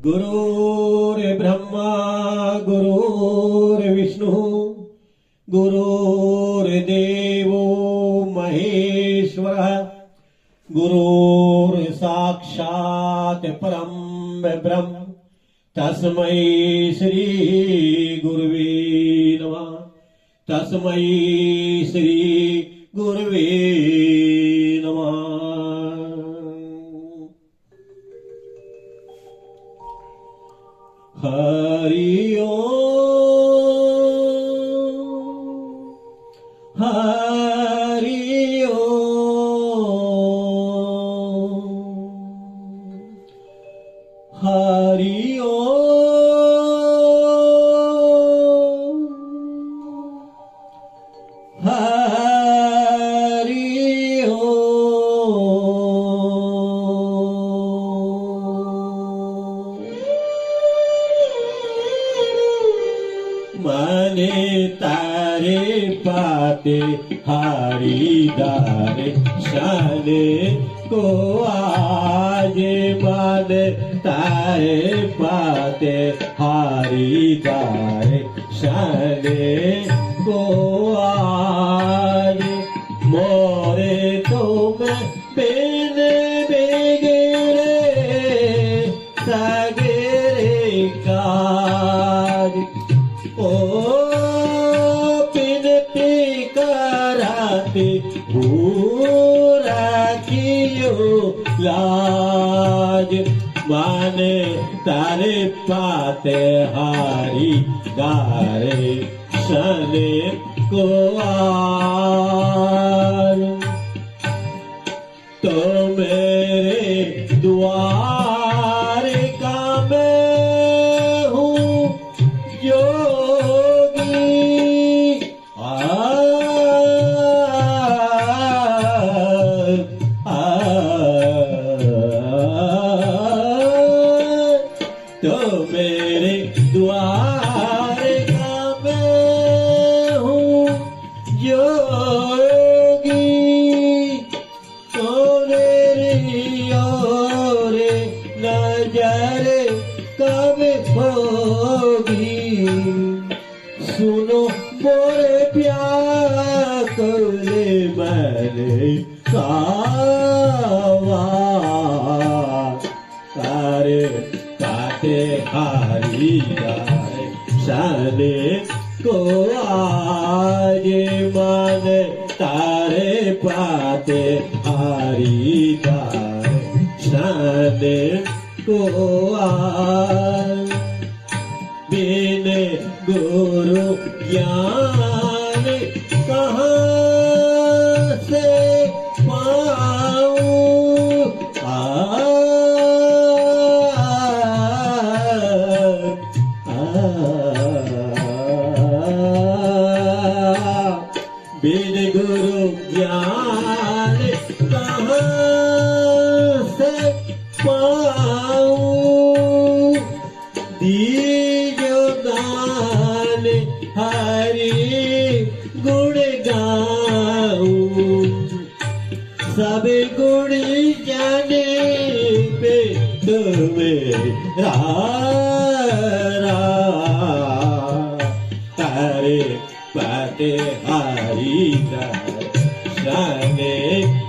गुरुर्ब्रह्मा गुरुर्विष्णु गुरुर्देवो महेश्वरः गुरुर्साक्षात् परं ब्रह्म तस्मै श्री गुरुवे नमः तस्मै श्री गुरुवे नमः। हरि ओम हरि ओम हरि ओम हरि ओम। माने तारे पाते हरिदारे शाने को आज माने तारे पाते हरिदारे शाने को आज मोरे तुम बिन बेगरे सगरे काज ओ बिनती कराते पूरा कियो लाज माने तारे पाते हारी दारे शने को आर तो मेरे द्वार का मैं हूँ योगी तो मेरे द्वार का मैं हूँ योगी तो मेरी ओर नजर कब होगी सुनो मोरे प्यारे मैंने कावा तारे पाते हारी जाए शाने को आज मन तारे पाते हारी जाए शाने को आज बिन गुरु ज्ञान कहाँ से पाऊं बिन गुरु ज्ञान कहाँ से पाऊं दीजो दान हरि गुण गाऊं सब गुण जाने पे तुम्हें तारे पाते हरि शाने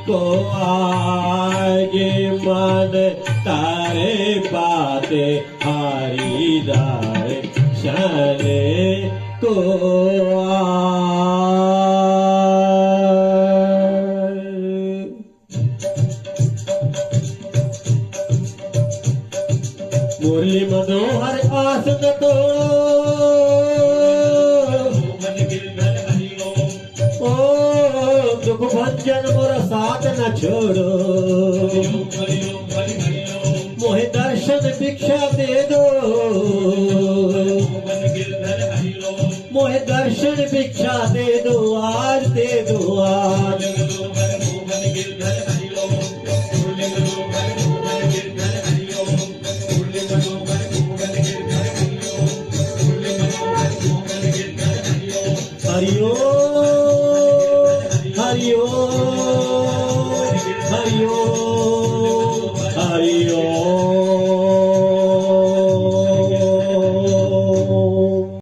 को आज मन तारे पाते हरि शाने को मुरली मनोहर आसन तोड़ो ओ दुख भंजन मोरा साथ न छोड़ो मोहे दर्शन भिक्षा दे